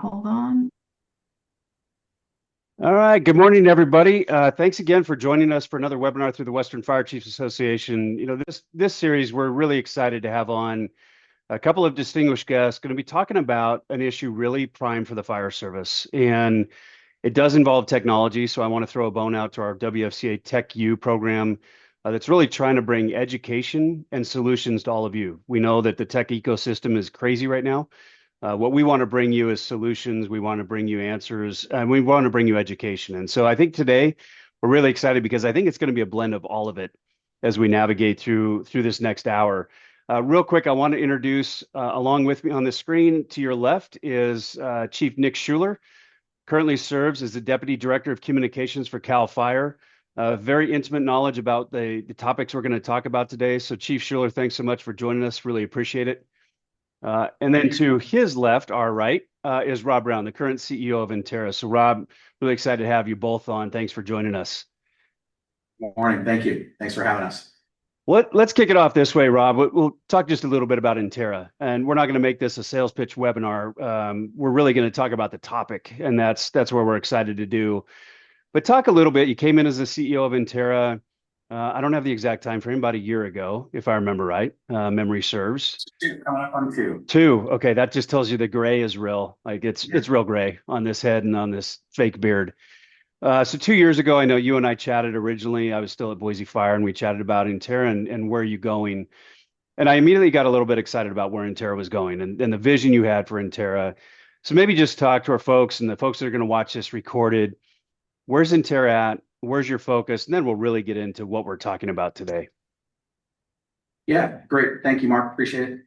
Hold on. All right. Good morning, everybody. Thanks again for joining us for another webinar through the Western Fire Chiefs Association. This series, we're really excited to have on a couple of distinguished guests going to be talking about an issue really prime for the fire service. And it does involve technology. So I want to throw a bone out to our WFCA Tech U program that's really trying to bring education and solutions to all of you. We know that the tech ecosystem is crazy right now. What we want to bring you is solutions. We want to bring you answers, and we want to bring you education. And so I think today we're really excited because I think it's going to be a blend of all of it as we navigate through this next hour. Real quick, I want to introduce along with me on the screen to your left is Chief Nick Schuler, currently serves as the Deputy Director of Communications for CAL FIRE. Very intimate knowledge about the topics we're going to talk about today. So Chief Schuler, thanks so much for joining us. Really appreciate it. And then to his left, our right, is Rob Brown, the current CEO of Intera. So Rob, really excited to have you both on. Thanks for joining us. Morning. Thank you. Thanks for having us. Let's kick it off this way, Rob. We'll talk just a little bit about Intera, and we're not going to make this a sales pitch webinar. We're really going to talk about the topic, and that's where we're excited to do. But talk a little bit. You came in as the CEO of Intera. I don't have the exact time frame, about a year ago, if I remember right. Memory serves. Coming up on two. Two. Okay, that just tells you the gray is real. Like it's real gray on this head and on this fake beard. So 2 years ago, I know you and I chatted originally. I was still at Boise Fire, and we chatted about Intera and where are you going. And I immediately got a little bit excited about where Intera was going and the vision you had for Intera. So maybe just talk to our folks and the folks that are going to watch this recorded. Where's Intera at? Where's your focus? And then we'll really get into what we're talking about today. Yeah, great. Thank you, Mark. Appreciate it.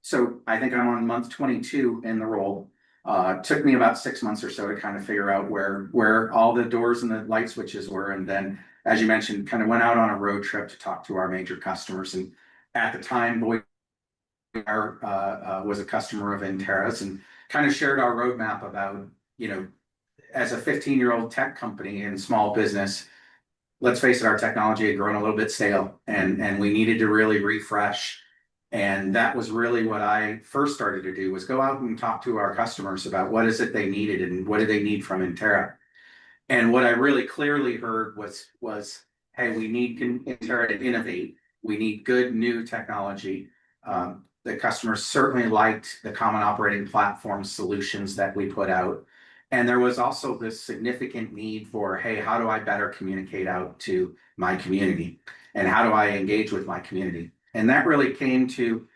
So I think I'm on month 22 in the role. It took me about 6 months or so to kind of figure out where all the doors and the light switches were. And then, as you mentioned, kind of went out on a road trip to talk to our major customers. And at the time, Boise was a customer of Intera's and kind of shared our roadmap about, as a 15-year-old tech company in small business, let's face it, our technology had grown a little bit stale and we needed to really refresh. And that was really what I first started to do, was go out and talk to our customers about what is it they needed and what do they need from Intera. And what I really clearly heard was, hey, we need Intera to innovate. We need good new technology. The customers certainly liked the common operating platform solutions that we put out. And there was also this significant need for, hey, how do I better communicate out to my community? And how do I engage with my community? And that really came to,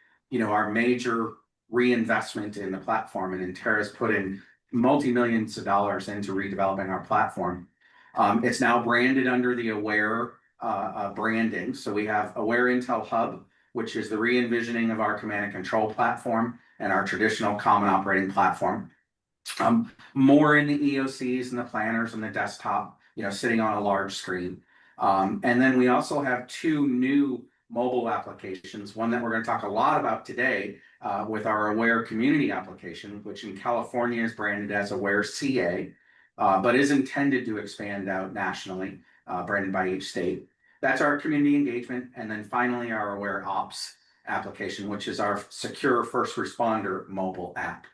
our major reinvestment in the platform. And Intera's put in multi-millions of dollars into redeveloping our platform. It's now branded under the Aware branding. So we have Aware Intel Hub, which is the re-envisioning of our command and control platform and our traditional common operating platform. More in the EOCs and the planners and the desktop, sitting on a large screen. And then we also have two new mobile applications, one that we're going to talk a lot about today with our Aware Community application, which in California is branded as Aware CA, but is intended to expand out nationally, branded by each state. That's our community engagement. And then finally, our Aware Ops application, which is our secure first responder mobile app.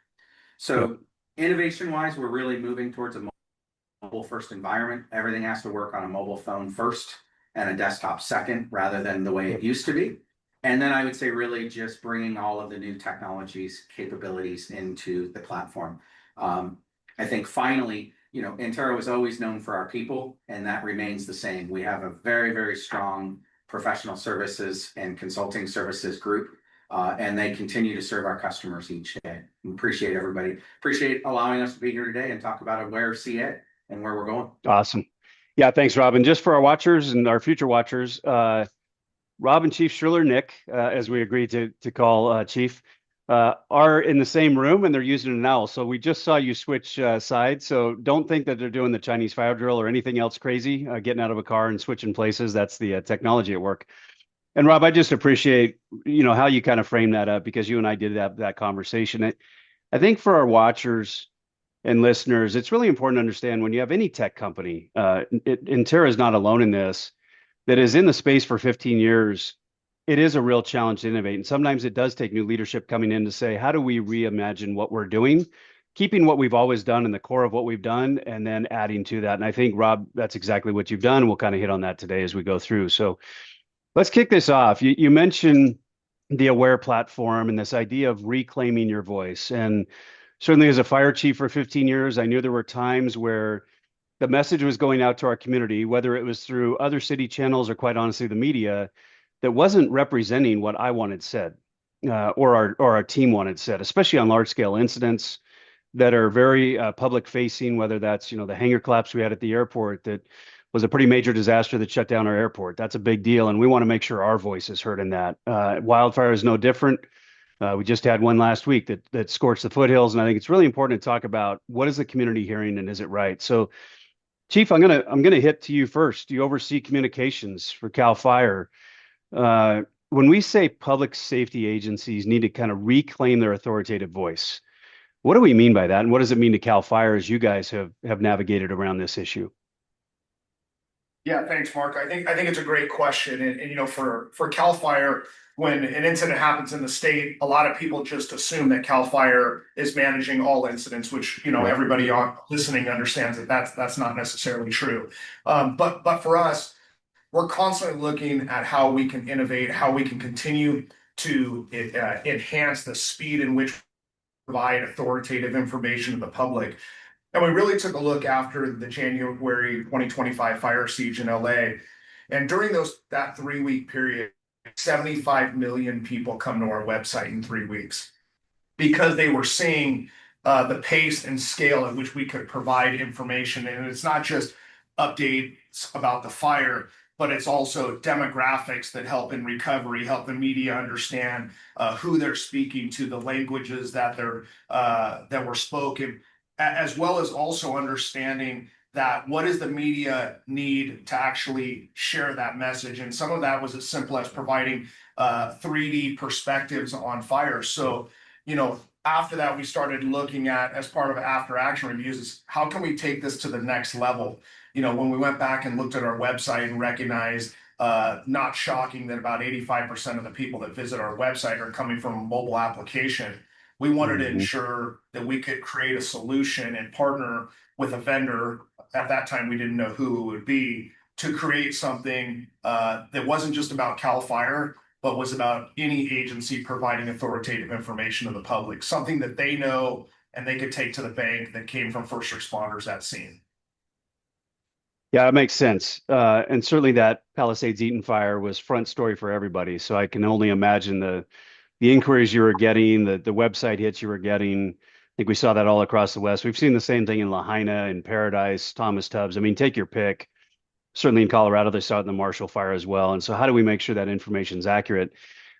So innovation-wise, we're really moving towards a mobile-first environment. Everything has to work on a mobile phone first and a desktop second, rather than the way it used to be. And then I would say really just bringing all of the new technologies, capabilities into the platform. I think finally, Intera was always known for our people, and that remains the same. We have a very, very strong professional services and consulting services group. And they continue to serve our customers each day. Appreciate everybody. Appreciate allowing us to be here today and talk about Aware CA and where we're going. Awesome. Yeah, thanks, Rob. And just for our watchers and our future watchers, Rob and Chief Schuler, Nick, as we agreed to call Chief, are in the same room and they're using an owl. So we just saw you switch sides. So don't think that they're doing the Chinese fire drill or anything else crazy, getting out of a car and switching places. That's the technology at work. And Rob, I just appreciate, how you kind of frame that up, because you and I did have that conversation. I think for our watchers and listeners, it's really important to understand when you have any tech company, Intera is not alone in this, that is in the space for 15 years, it is a real challenge to innovate. And sometimes it does take new leadership coming in to say, how do we reimagine what we're doing keeping what we've always done in the core of what we've done and then adding to that. And I think, Rob, that's exactly what you've done. We'll kind of hit on that today as we go through. So let's kick this off. You mentioned the Aware platform and this idea of reclaiming your voice. And certainly as a fire chief for 15 years, I knew there were times where the message was going out to our community, whether it was through other city channels or quite honestly the media, that wasn't representing what I wanted said, or our team wanted said, especially on large scale incidents that are very public facing, whether that's, the hangar collapse we had at the airport that was a pretty major disaster that shut down our airport. That's a big deal. And we want to make sure our voice is heard in that. Wildfire is no different. We just had one last week that scorched the foothills. And I think it's really important to talk about what is the community hearing and is it right? So Chief, I'm gonna hit to you first. You oversee communications for Cal Fire. When we say public safety agencies need to kind of reclaim their authoritative voice, what do we mean by that? And what does it mean to Cal Fire as you guys have navigated around this issue? Yeah, thanks, Mark. I think it's a great question, and for Cal Fire, when an incident happens in the state, a lot of people just assume that Cal Fire is managing all incidents, which Right. everybody listening understands that that's not necessarily true. But for us, we're constantly looking at how we can innovate, how we can continue to enhance the speed in which we provide authoritative information to the public. And we really took a look after the January 2025 fire siege in LA. And during that 3 week period, 75 million people come to our website in 3 weeks because they were seeing the pace and scale at which we could provide information. And it's not just updates about the fire, but it's also demographics that help in recovery, help the media understand who they're speaking to, the languages that were spoken, as well as also understanding that what does the media need to actually share that message. And some of that was as simple as providing 3D perspectives on fire. So, after that, we started looking at, as part of after action reviews, is how can we take this to the next level? When we went back and looked at our website and recognized, not shocking that about 85% of the people that visit our website are coming from a mobile application. We wanted to Mhm. ensure that we could create a solution and partner with a vendor. At that time, we didn't know who it would be, to create something that wasn't just about Cal Fire, but was about any agency providing authoritative information to the public, something that they know and they could take to the bank that came from first responders at scene. Yeah, it makes sense. And certainly that Palisades Eaton fire was front story for everybody. So I can only imagine the inquiries you were getting, the website hits you were getting. I think we saw that all across the West. We've seen the same thing in Lahaina, in Paradise, Thomas Tubbs. I mean, take your pick. Certainly in Colorado, they saw it in the Marshall Fire as well. And so how do we make sure that information is accurate?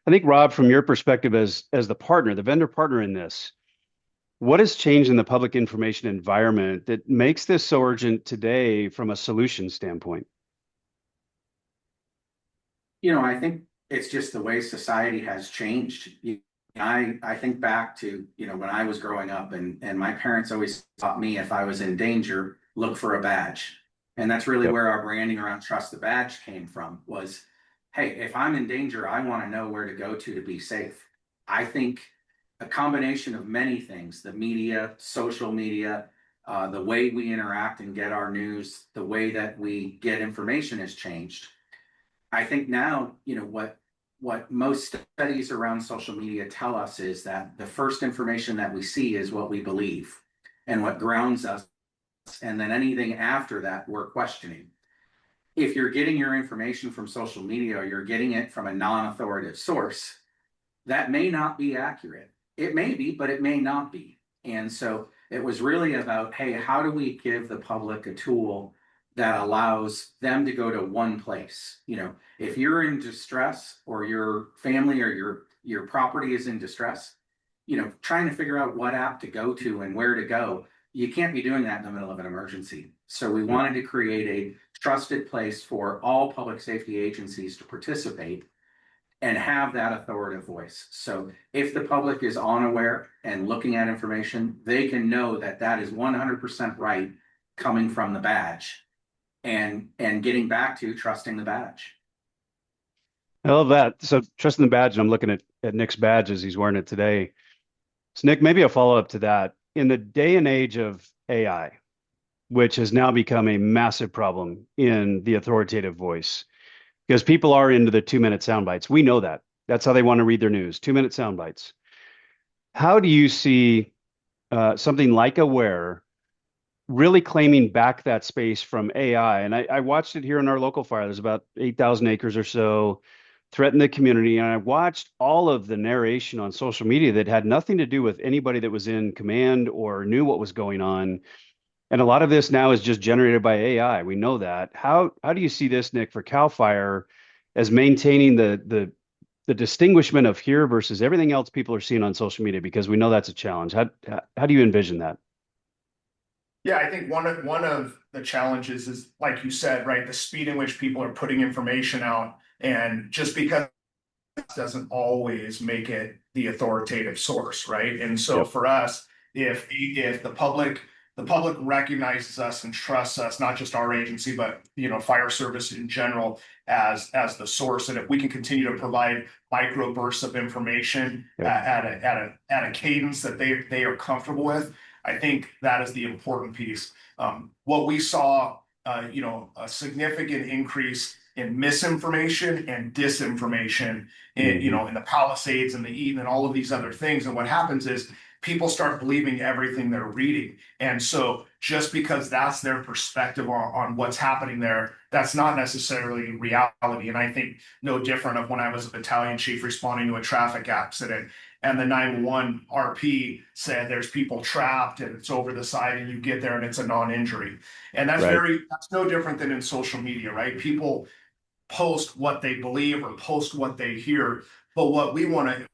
I think, Rob, from your perspective as the partner, the vendor partner in this, what has changed in the public information environment that makes this so urgent today from a solution standpoint? I think it's just the way society has changed. I think back to, when I was growing up, and my parents always taught me, if I was in danger, look for a badge. And that's really Yep. where our branding around Trust the Badge came from, was, hey, if I'm in danger, I want to know where to go to be safe. I think a combination of many things, the media, social media, the way we interact and get our news, the way that we get information has changed. I think now, what most studies around social media tell us is that the first information that we see is what we believe and what grounds us. And then anything after that, we're questioning. If you're getting your information from social media, or you're getting it from a non-authoritative source, that may not be accurate. It may be, but it may not be. And so it was really about, hey, how do we give the public a tool that allows them to go to one place? If you're in distress, or your family or your property is in distress, trying to figure out what app to go to and where to go, you can't be doing that in the middle of an emergency. So we Yep. wanted to create a trusted place for all public safety agencies to participate and have that authoritative voice. So if the public is unaware and looking at information, they can know that that is 100% right, coming from the badge, and getting back to trusting the badge. I love that. So trusting the badge, and I'm looking at Nick's badge as he's wearing it today. So Nick, maybe a follow up to that. in the day and age of AI, which has now become a massive problem in the authoritative voice, because people are into the 2 minute sound bites. We know that. That's how they want to read their news, 2 minute sound bites. How do you see something like Aware really claiming back that space from AI? And I watched it here in our local fire. There's about 8,000 acres or so, threaten the community. And I watched all of the narration on social media that had nothing to do with anybody that was in command or knew what was going on. And a lot of this now is just generated by AI. We know that. How do you see this, Nick, for CAL FIRE as maintaining the distinguishment of here versus everything else people are seeing on social media? Because we know that's a challenge. How do you envision that? Yeah, I think one of the challenges is, like you said, right, the speed in which people are putting information out, and just because it doesn't always make it the authoritative source, right? And so Yep. for us, if the public recognizes us and trusts us, not just our agency, but fire service in general as the source, and if we can continue to provide micro bursts of information Yep. at a cadence that they are comfortable with, I think that is the important piece. What we saw, a significant increase in misinformation and disinformation Hmm. in the Palisades and the Eden and all of these other things. And what happens is people start believing everything they're reading. And so just because that's their perspective on what's happening there, that's not necessarily reality. And I think no different of when I was a battalion chief responding to a traffic accident, and the 911 RP said there's people trapped and it's over the side, and you get there and it's a non-injury. And Right. that's no different than in social media, right? People post what they believe or post what they hear. But what we want to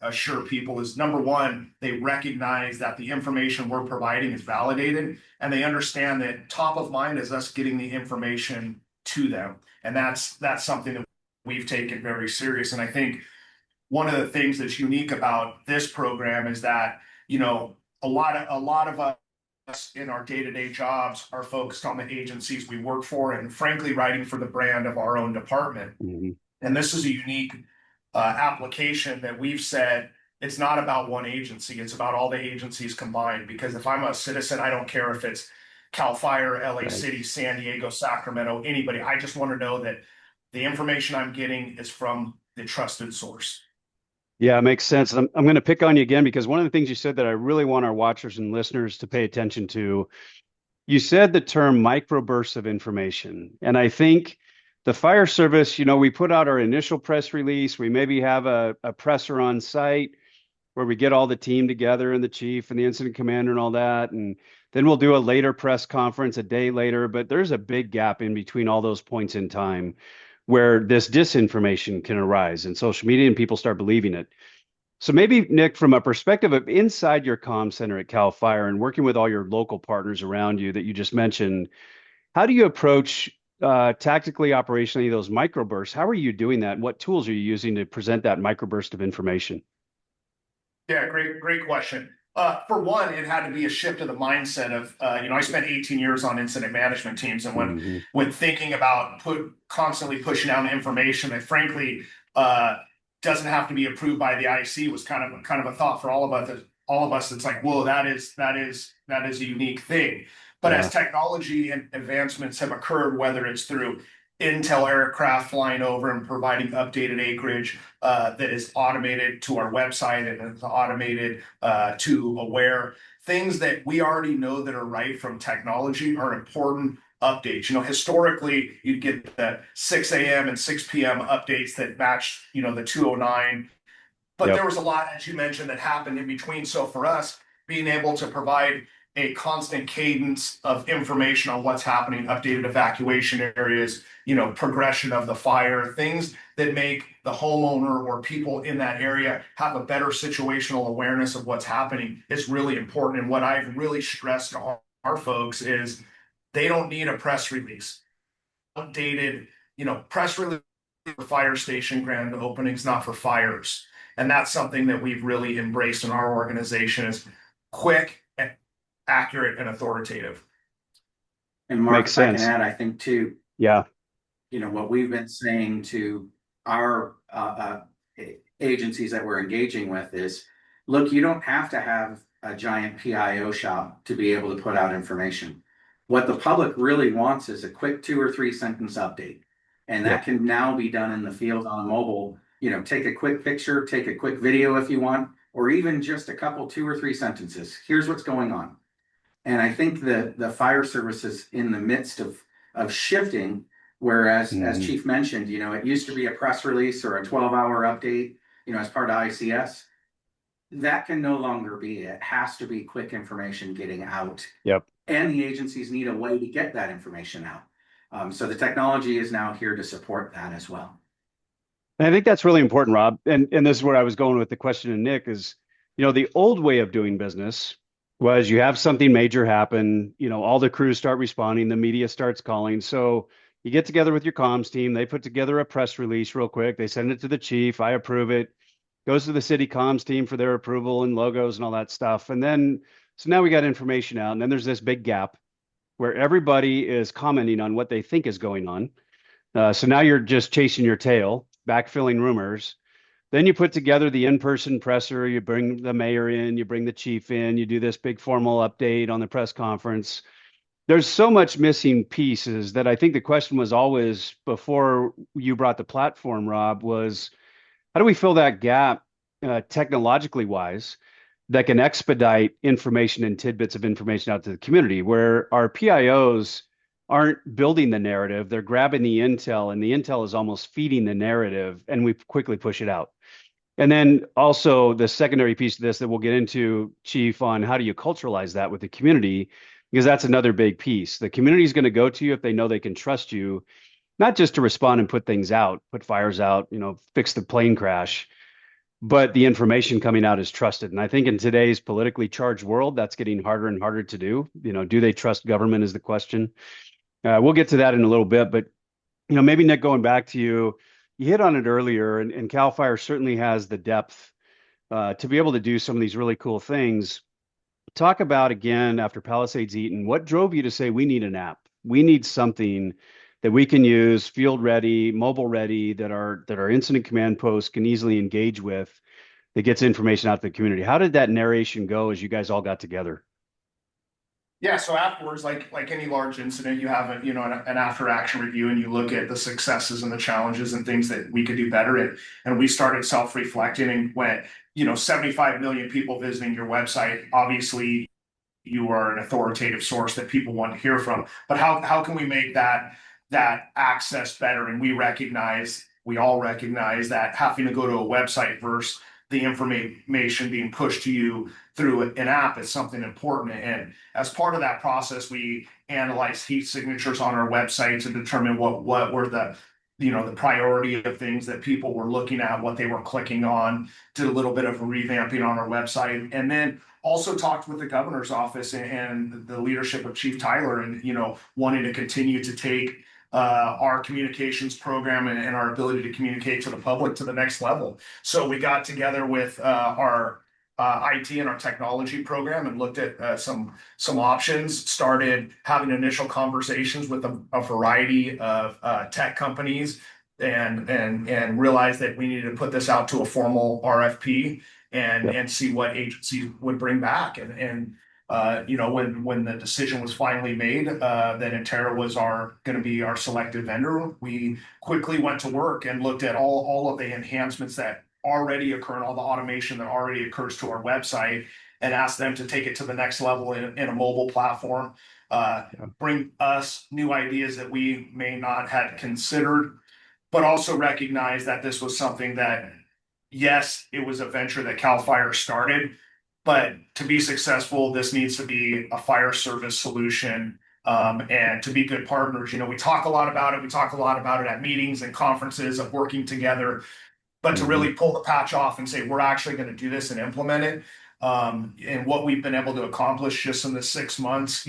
assure people is, number one, they recognize that the information we're providing is validated, and they understand that top of mind is us getting the information to them. And that's something that we've taken very serious. And I think one of the things that's unique about this program is that, a lot of us in our day-to-day jobs are focused on the agencies we work for, and frankly writing for the brand of our own department. Hmm. And this is a unique application that we've said it's not about one agency, it's about all the agencies combined. Because if I'm a citizen, I don't care if it's Cal Fire, LA Right. City, San Diego, Sacramento, anybody. I just want to know that the information I'm getting is from the trusted source. Yeah, it makes sense. And I'm going to pick on you again because one of the things you said that I really want our watchers and listeners to pay attention to, you said the term microbursts of information. And I think the fire service, we put out our initial press release. We maybe have a presser on site where we get all the team together and the chief and the incident commander and all that. And then we'll do a later press conference a day later. But there's a big gap in between all those points in time where this disinformation can arise in social media and people start believing it. So maybe, Nick, from a perspective of inside your comm center at CAL FIRE and working with all your local partners around you that you just mentioned, how do you approach tactically, operationally, those microbursts? How are you doing that? And what tools are you using to present that microburst of information? Yeah, great question. For one, it had to be a shift of the mindset of, I spent 18 years on incident management teams, and Hmm. when thinking about constantly pushing out information that frankly uh, doesn't have to be approved by the IC was kind of a thought for all of us. All of us, it's like, whoa, that is a unique thing. But as Yeah. technology and advancements have occurred, whether it's through Intel aircraft flying over and providing updated acreage that is automated to our website and it's automated to Aware. Things that we already know that are right from technology are important updates. Historically, you'd get the 6 a.m. and 6 p.m. updates that match, the 209. But there Yep. was a lot, as you mentioned, that happened in between. So for us, being able to provide a constant cadence of information on what's happening, updated evacuation areas, progression of the fire, things that make the homeowner or people in that area have a better situational awareness of what's happening is really important. And what I've really stressed to our folks is they don't need a press release. Outdated, press release for fire station grand openings, not for fires. And that's something that we've really embraced in our organization is quick, and accurate, and authoritative. And Mark, Makes if I can sense. add, I think too, Yeah. what we've been saying to our agencies that we're engaging with is, look, you don't have to have a giant PIO shop to be able to put out information. What the public really wants is a quick 2 or 3 sentence update. And that Yep. can now be done in the field on a mobile. Take a quick picture, take a quick video if you want, or even just a couple, 2 or 3 sentences. Here's what's going on. And I think that the fire service is in the midst of shifting, whereas as Mhm. Chief mentioned, it used to be a press release or a 12-hour update, as part of ICS. That can no longer be. It has to be quick information getting out, Yep. and the agencies need a way to get that information out. So the technology is now here to support that as well. And I think that's really important, Rob. And this is where I was going with the question to Nick is, the old way of doing business was you have something major happen, all the crews start responding, the media starts calling. So you get together with your comms team, they put together a press release real quick, they send it to the chief, I approve it, goes to the city comms team for their approval and logos and all that stuff. And then, so now we got information out, and then there's this big gap where everybody is commenting on what they think is going on. So now you're just chasing your tail, backfilling rumors. Then you put together the in-person presser, you bring the mayor in, you bring the chief in, you do this big formal update on the press conference. There's so much missing pieces that I think the question was always before you brought the platform, Rob, was how do we fill that gap technologically wise that can expedite information and tidbits of information out to the community where our PIOs aren't building the narrative, they're grabbing the intel, and the intel is almost feeding the narrative, and we quickly push it out. And then also the secondary piece of this that we'll get into, Chief, on how do you culturalize that with the community, because that's another big piece. The community is going to go to you if they know they can trust you, not just to respond and put things out, put fires out, fix the plane crash, but the information coming out is trusted. And I think in today's politically charged world, that's getting harder and harder to do. Do they trust government is the question. We'll get to that in a little bit, but maybe Nick, going back to you, you hit on it earlier, and Cal Fire certainly has the depth to be able to do some of these really cool things. Talk about again after Palisades Eaton, what drove you to say we need an app? We need something that we can use, field ready, mobile ready, that our incident command posts can easily engage with, that gets information out to the community. How did that narration go as you guys all got together? Yeah, so afterwards, like any large incident, you have an after action review, and you look at the successes and the challenges and things that we could do better. And we started self reflecting and went, 75 million people visiting your website. Obviously, you are an authoritative source that people want to hear from. But how can we make that access better? And we all recognize that having to go to a website versus the information being pushed to you through an app is something important. And as part of that process, we analyzed heat signatures on our website to determine what were the priority of things that people were looking at, what they were clicking on. Did a little bit of revamping on our website, and then also talked with the governor's office and the leadership of Chief Tyler, and wanting to continue to take our communications program and our ability to communicate to the public to the next level. So we got together with our IT and our technology program and looked at some options. Started having initial conversations with a variety of tech companies, and realized that we needed to put this out to a formal RFP Yep. and see what agencies would bring back. When the decision was finally made that Intera was going to be our selected vendor, we quickly went to work and looked at all of the enhancements that already occur and all the automation that already occurs to our website, and asked them to take it to the next level in a mobile platform. Bring us new ideas that we may not have considered, but also recognize that this was something that, yes, it was a venture that Cal Fire started, but to be successful, this needs to be a fire service solution. And to be good partners, we talk a lot about it. We talk a lot about it at meetings and conferences of working together, but to really pull the patch off and say, we're actually going to do this and implement it. And what we've been able to accomplish just in the 6 months,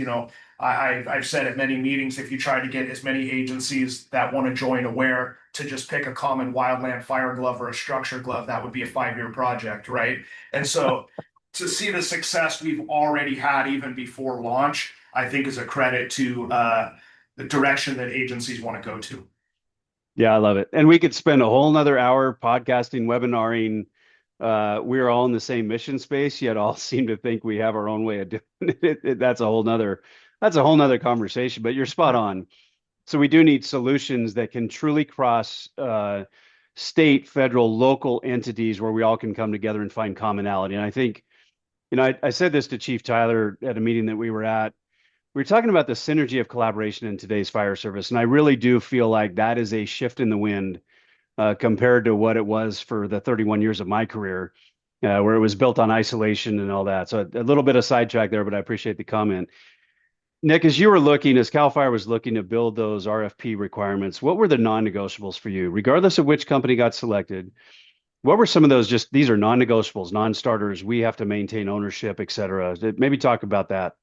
I've said at many meetings, if you try to get as many agencies that want to join Aware to just pick a common wildland fire glove or a structure glove, that would be a 5-year project, right? And so to see the success we've already had even before launch, I think is a credit to the direction that agencies want to go to. Yeah, I love it. And we could spend a whole nother hour podcasting, webinaring, we're all in the same mission space, yet all seem to think we have our own way of doing it. That's a whole nother conversation, but you're spot on. So we do need solutions that can truly cross state, federal, local entities where we all can come together and find commonality. And I think, I said this to Chief Tyler at a meeting that we were at. We were talking about the synergy of collaboration in today's fire service, and I really do feel like that is a shift in the wind compared to what it was for the 31 years of my career, where it was built on isolation and all that. So a little bit of sidetrack there, but I appreciate the comment. Nick, as Cal Fire was looking to build those RFP requirements, what were the non-negotiables for you, regardless of which company got selected? What were some of those? Just these are non-negotiables, non-starters. We have to maintain ownership, et cetera. Maybe talk about that.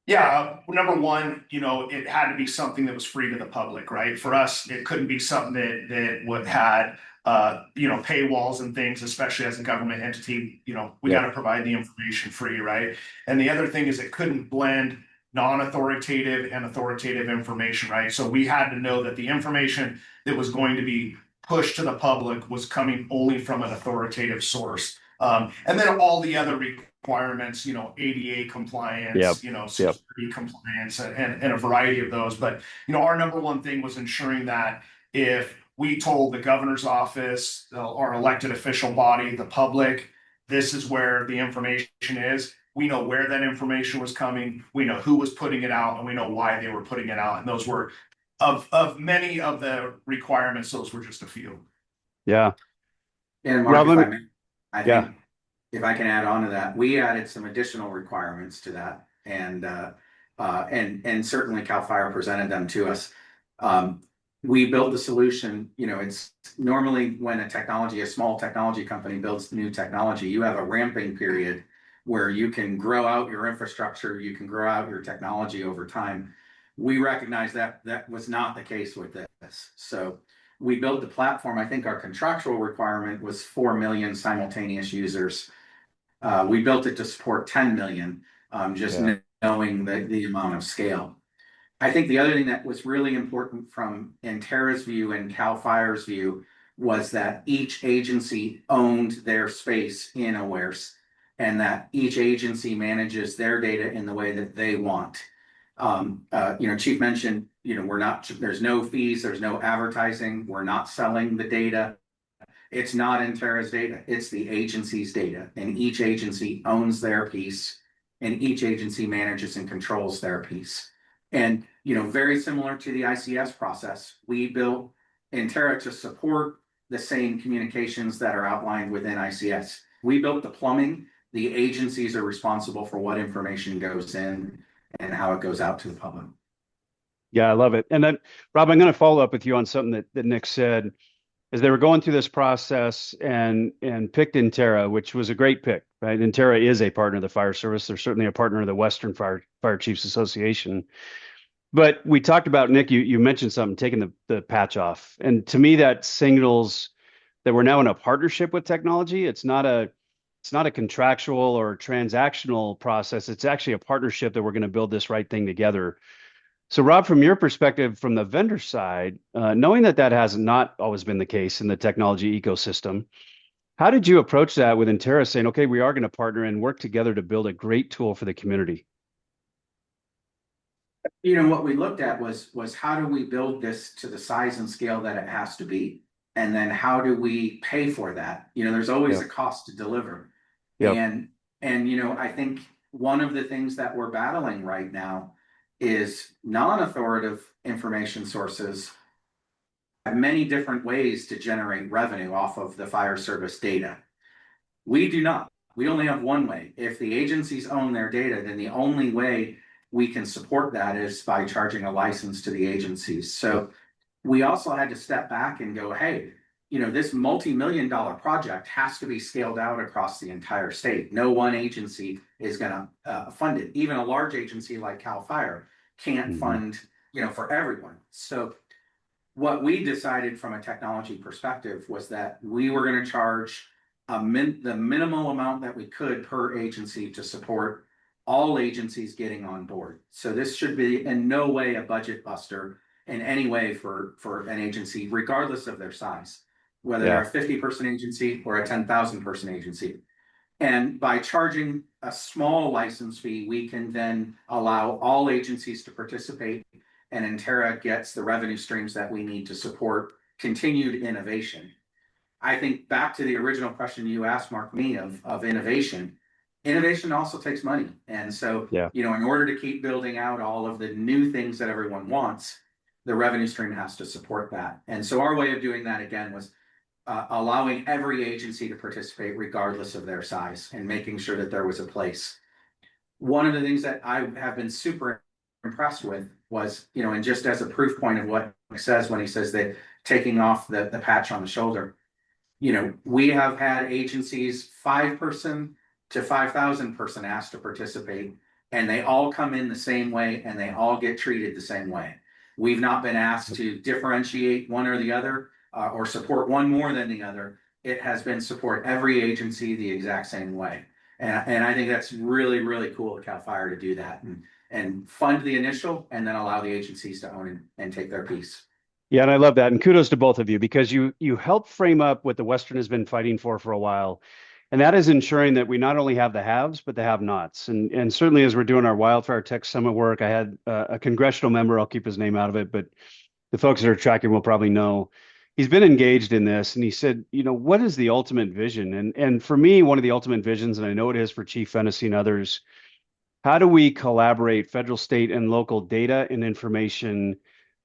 Yeah, number one, it had to be something that was free to the public, right? For us, it couldn't be something that would had paywalls and things, especially as a government entity. We got Yep. to provide the information free, right? And the other thing is it couldn't blend non-authoritative and authoritative information, right? So we had to know that the information that was going to be pushed to the public was coming only from an authoritative source. And then all the other requirements, ADA Yep. compliance, Yep. security compliance, and a variety of those. But, our number one thing was ensuring that if we told the governor's office, our elected official body, the public, this is where the information is, we know where that information was coming, we know who was putting it out, and we know why they were putting it out. And those were, of many of the requirements, those were just a few. Yeah. And Mark, Rob, if let I me, may, I yeah. think if I can add on to that, we added some additional requirements to that, and certainly Cal Fire presented them to us. We built the solution. It's normally when a small technology company builds new technology, you have a ramping period where you can grow out your infrastructure, you can grow out your technology over time. We recognize that that was not the case with this. So we built the platform. I think our contractual requirement was 4 million simultaneous users. We built it to support 10 million, just Yeah. knowing the amount of scale. I think the other thing that was really important from Intera's view and Cal Fire's view was that each agency owned their space in Awares, and that each agency manages their data in the way that they want. Chief mentioned, there's no fees, there's no advertising, we're not selling the data. It's not Intera's data, it's the agency's data, and each agency owns their piece, and each agency manages and controls their piece. And, very similar to the ICS process, we built Intera to support the same communications that are outlined within ICS. We built the plumbing, the agencies are responsible for what information goes in and how it goes out to the public. Yeah, I love it. And then, Rob, I'm going to follow up with you on something that Nick said as they were going through this process and picked Intera, which was a great pick, right? Intera is a partner of the fire service. They're certainly a partner of the Western Fire Chiefs Association. But we talked about, Nick, you mentioned something, taking the patch off. And to me, that signals that we're now in a partnership with technology. It's not a contractual or transactional process. It's actually a partnership that we're going to build this right thing together. So, Rob, from your perspective, from the vendor side, knowing that has not always been the case in the technology ecosystem, how did you approach that with Intera saying, okay, we are going to partner and work together to build a great tool for the community? What we looked at was how do we build this to the size and scale that it has to be? And then how do we pay for that? There's always Yep. a cost to deliver. Yep. And I think one of the things that we're battling right now is non-authoritative information sources have many different ways to generate revenue off of the fire service data. We do not. We only have one way. If the agencies own their data, then the only way we can support that is by charging a license to the agencies. So we also had to step back and go, hey, this multi-million-dollar project has to be scaled out across the entire state. No one agency is going to fund it. Even a large agency like Cal Fire can't fund, for everyone. So what we decided from a technology perspective was that we were going to charge the minimal amount that we could per agency to support all agencies getting on board. So this should be in no way a budget buster in any way for an agency, regardless of their size. whether they're Yeah. a 50-person agency or a 10,000-person agency. And by charging a small license fee, we can then allow all agencies to participate, and Entera gets the revenue streams that we need to support continued innovation. I think back to the original question you asked, Mark, me of innovation. Innovation also takes money. And so, Yeah. in order to keep building out all of the new things that everyone wants, the revenue stream has to support that. And so our way of doing that again was allowing every agency to participate regardless of their size and making sure that there was a place. One of the things that I have been super impressed with was, and just as a proof point of what Nick says when he says that taking off the patch on the shoulder, we have had agencies 5-person to 5,000-person asked to participate, and they all come in the same way and they all get treated the same way. We've not been asked to differentiate one or the other or support one more than the other. It has been support every agency the exact same way. And I think that's really, really cool at CAL FIRE to do that and fund the initial and then allow the agencies to own and take their piece. Yeah, and I love that. And kudos to both of you because you help frame up what the Western has been fighting for a while. And that is ensuring that we not only have the haves, but the have-nots. And certainly as we're doing our Wildfire Tech Summit work, I had a congressional member, I'll keep his name out of it, but the folks that are tracking will probably know. He's been engaged in this, and he said, what is the ultimate vision? And for me, one of the ultimate visions, and I know it is for Chief Fennessy and others, how do we collaborate federal, state, and local data and information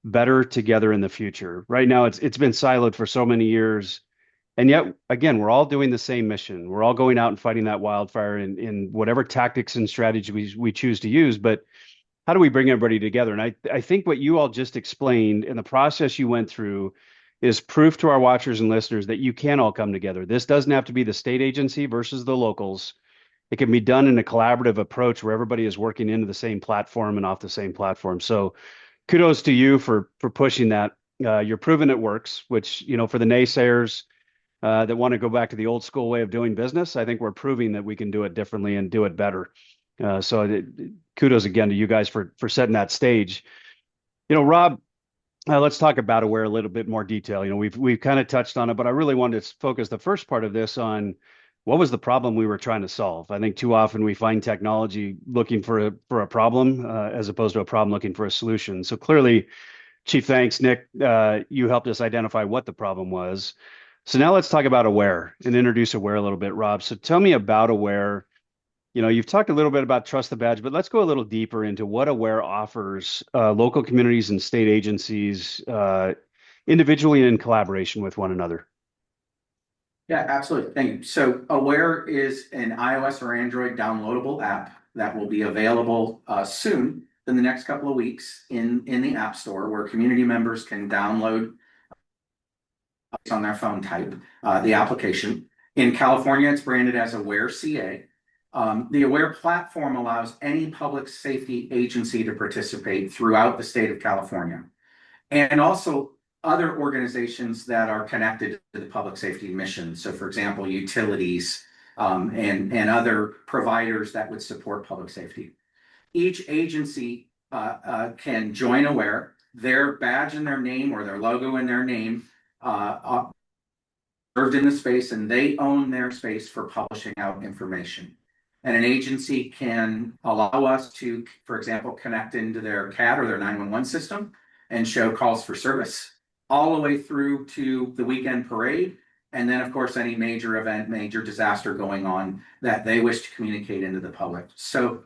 better together in the future? Right now, it's been siloed for so many years. And yet, again, we're all doing the same mission. We're all going out and fighting that wildfire in whatever tactics and strategies we choose to use. But how do we bring everybody together? And I think what you all just explained and the process you went through is proof to our watchers and listeners that you can all come together. This doesn't have to be the state agency versus the locals. It can be done in a collaborative approach where everybody is working into the same platform and off the same platform. So kudos to you for pushing that. You're proving it works, which, for the naysayers that want to go back to the old school way of doing business, I think we're proving that we can do it differently and do it better. Kudos again to you guys for setting that stage. Rob, let's talk about Aware a little bit more detail. We've kind of touched on it, but I really wanted to focus the first part of this on what was the problem we were trying to solve. I think too often we find technology looking for a problem as opposed to a problem looking for a solution. So clearly, Chief, thanks, Nick. You helped us identify what the problem was. So now let's talk about Aware and introduce Aware a little bit, Rob. So tell me about Aware. You've talked a little bit about Trust the Badge, but let's go a little deeper into what Aware offers local communities and state agencies individually and in collaboration with one another. Yeah, absolutely. Thank you. So Aware is an iOS or Android downloadable app that will be available soon in the next couple of weeks in the App Store, where community members can download on their phone type the application. In California, it's branded as Aware CA. The Aware platform allows any public safety agency to participate throughout the state of California, and also other organizations that are connected to the public safety mission. So, for example, utilities and other providers that would support public safety. Each agency can join Aware. Their badge in their name or their logo in their name served in the space, and they own their space for publishing out information. And an agency can allow us to, for example, connect into their CAD or their 911 system and show calls for service all the way through to the weekend parade. And then, of course, any major event, major disaster going on that they wish to communicate into the public. So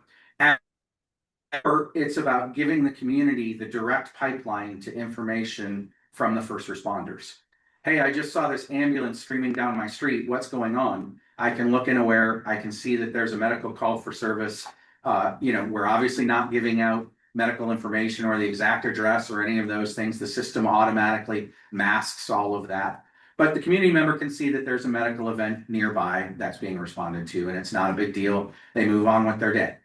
it's about giving the community the direct pipeline to information from the first responders. Hey, I just saw this ambulance streaming down my street. What's going on? I can look in Aware. I can see that there's a medical call for service. We're obviously not giving out medical information or the exact address or any of those things. The system automatically masks all of that. But the community member can see that there's a medical event nearby that's being responded to, and it's not a big deal. They move on with their day.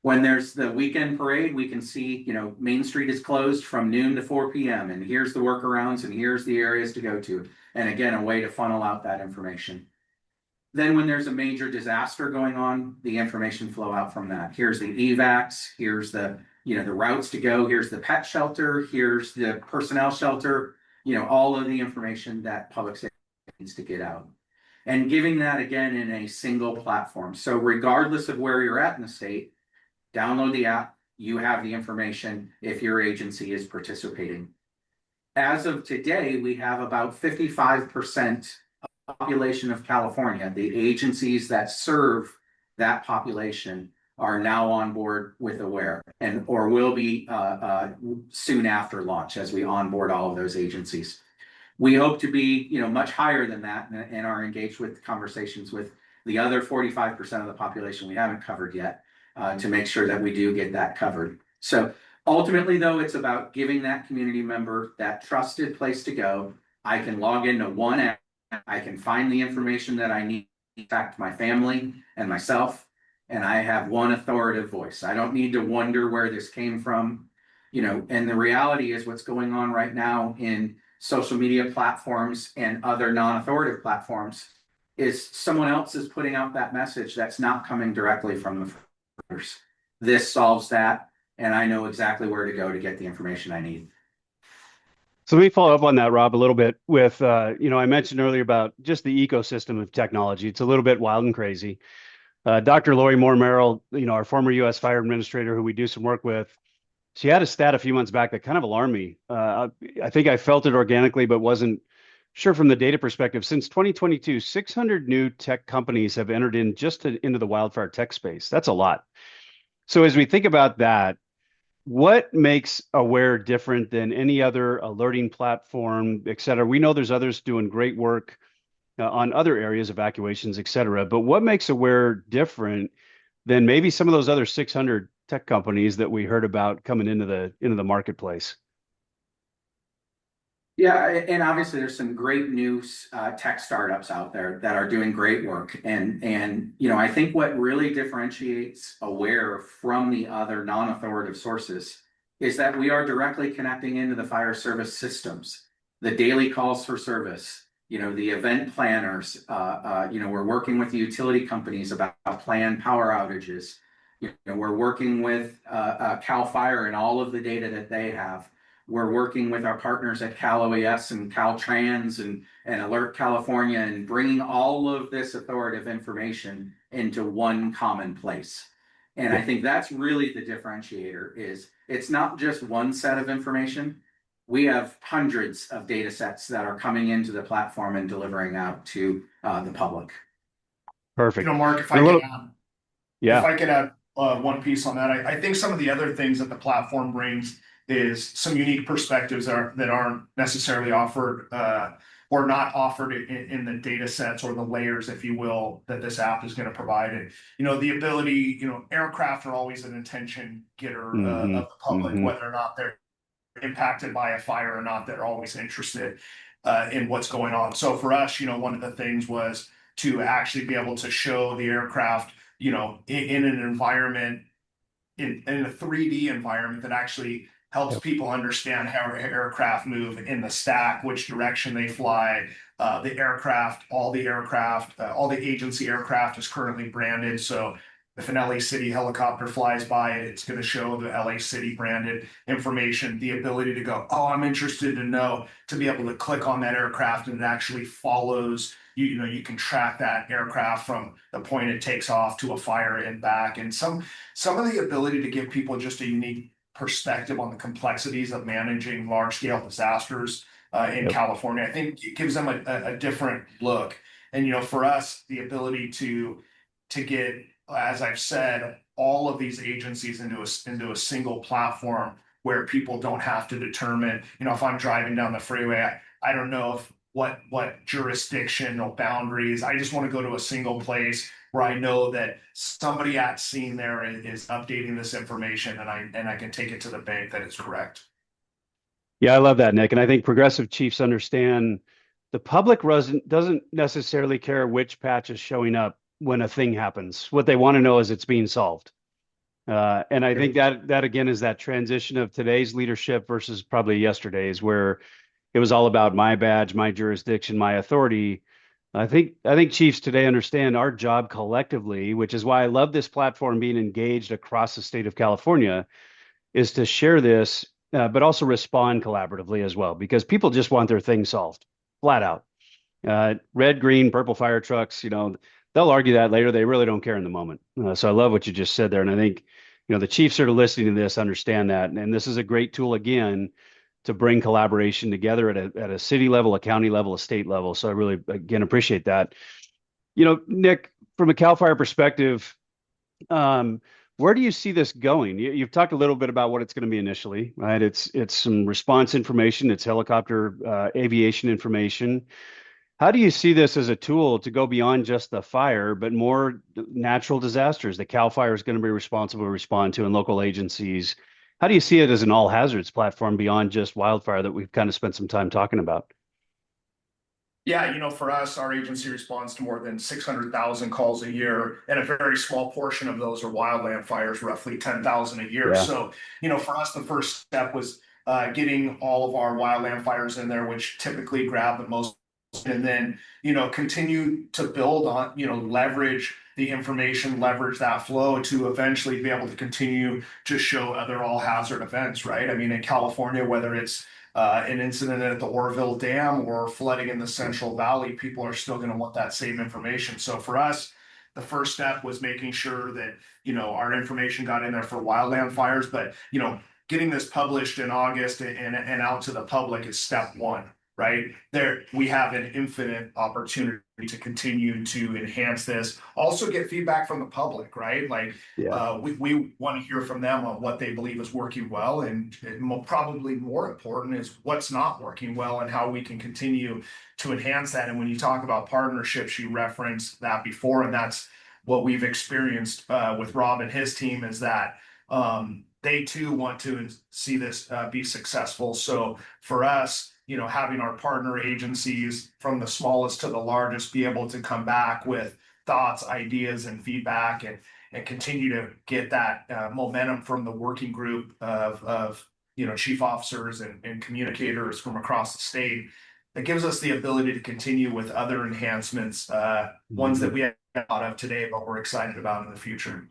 When there's the weekend parade, we can see, Main Street is closed from noon to 4 p.m. And here's the workarounds and here's the areas to go to. And again, a way to funnel out that information. Then when there's a major disaster going on, the information flow out from that. Here's the evacs, here's the routes to go, here's the pet shelter, here's the personnel shelter, all of the information that public safety to get out. And giving that again in a single platform. So regardless of where you're at in the state, download the app, you have the information if your agency is participating. As of today, we have about 55% population of California. The agencies that serve that population are now on board with Aware, and or will be soon after launch as we onboard all of those agencies. We hope to be, much higher than that, and are engaged with conversations with the other 45% of the population we haven't covered yet, to make sure that we do get that covered. So ultimately, though, it's about giving that community member that trusted place to go. I can log into one app. I can find the information that I need to contact my family and myself, and I have one authoritative voice. I don't need to wonder where this came from, and the reality is what's going on right now in social media platforms and other non-authoritative platforms is someone else is putting out that message that's not coming directly from the first. This solves that, and I know exactly where to go to get the information I need. So let me follow up on that, Rob, a little bit with, I mentioned earlier about just the ecosystem of technology. It's a little bit wild and crazy. Dr. Lori Moore Merrill, our former U.S. fire administrator who we do some work with, she had a stat a few months back that kind of alarmed me. I think I felt it organically, but wasn't sure from the data perspective. Since 2022, 600 new tech companies have entered into the wildfire tech space. That's a lot. So as we think about that, what makes Aware different than any other alerting platform, et cetera? We know there's others doing great work on other areas, evacuations, et cetera. But what makes Aware different than maybe some of those other 600 tech companies that we heard about coming into the marketplace? Yeah, and obviously there's some great new tech startups out there that are doing great work, and I think what really differentiates Aware from the other non-authoritative sources is that we are directly connecting into the fire service systems, the daily calls for service, the event planners. We're working with the utility companies about planned power outages. We're working with Cal Fire and all of the data that they have. We're working with our partners at Cal OES and Caltrans and Alert California, and bringing all of this authoritative information into one common place. And I think that's really the differentiator. Is it's not just one set of information. We have hundreds of data sets that are coming into the platform and delivering out to the public. Perfect. Mark, if I could add one piece on that, I think some of the other things that the platform brings is some unique perspectives that aren't necessarily offered or not offered in the data sets or the layers, if you will, that this app is going to provide. And, the ability, aircraft are always an attention getter of the public, whether or not they're impacted by a fire or not, they're always interested in what's going on. So for us, one of the things was to actually be able to show the aircraft, in an environment, in a 3D environment that actually helps people understand how aircraft move in the stack, which direction they fly, the aircraft, all the agency aircraft is currently branded. So if an LA City helicopter flies by it, it's going to show the LA City branded information, the ability to go, oh, I'm interested to know, to be able to click on that aircraft and it actually follows, you can track that aircraft from the point it takes off to a fire and back. And some of the ability to give people just a unique perspective on the complexities of managing large scale disasters in California. I think it gives them a different look. And, for us, the ability to get, as I've said, all of these agencies into a single platform where people don't have to determine, if I'm driving down the freeway, I don't know what jurisdictional boundaries. I just want to go to a single place where I know that somebody at scene there is updating this information, and I can take it to the bank that it's correct. Yeah, I love that, Nick. And I think progressive chiefs understand the public doesn't necessarily care which patch is showing up when a thing happens. What they want to know is it's being solved. And I think that again is that transition of today's leadership versus probably yesterday's, where it was all about my badge, my jurisdiction, my authority. I think chiefs today understand our job collectively, which is why I love this platform being engaged across the state of California, is to share this, but also respond collaboratively as well, because people just want their thing solved, flat out. Red, green, purple fire trucks, they'll argue that later. They really don't care in the moment. So I love what you just said there. And I think, the chiefs that are listening to this understand that. And this is a great tool, again, to bring collaboration together at a city level, a county level, a state level. So I really, again, appreciate that. Nick, from a CAL FIRE perspective, um, where do you see this going? You've talked a little bit about what it's going to be initially, right? It's some response information, it's helicopter aviation information. How do you see this as a tool to go beyond just the fire, but more natural disasters that CAL FIRE is going to be responsible to respond to, and local agencies? How do you see it as an all hazards platform beyond just wildfire that we've kind of spent some time talking about? Yeah, for us, our agency responds to more than 600,000 calls a year, and a very small portion of those are wildland fires, roughly 10,000 a year. Yeah. So, for us, the first step was getting all of our wildland fires in there, which typically grab the most, and then, continue to build on, leverage the information, leverage that flow to eventually be able to continue to show other all hazard events, right? I mean, in California, whether it's an incident at the Oroville Dam or flooding in the Central Valley, people are still going to want that same information. So for us, the first step was making sure that our information got in there for wildland fires, but getting this published in August and out to the public is step one, right? There we have an infinite opportunity to continue to enhance this. Also get feedback from the public, right? Like Yeah. we want to hear from them on what they believe is working well, and probably more important is what's not working well and how we can continue to enhance that. And when you talk about partnerships, you referenced that before, and that's what we've experienced with Rob and his team is that they too want to see this be successful. So for us, having our partner agencies from the smallest to the largest be able to come back with thoughts, ideas, and feedback, and continue to get that momentum from the working group of chief officers and communicators from across the state. That gives us the ability to continue with other enhancements, ones that we haven't thought of today, but we're excited about in the future.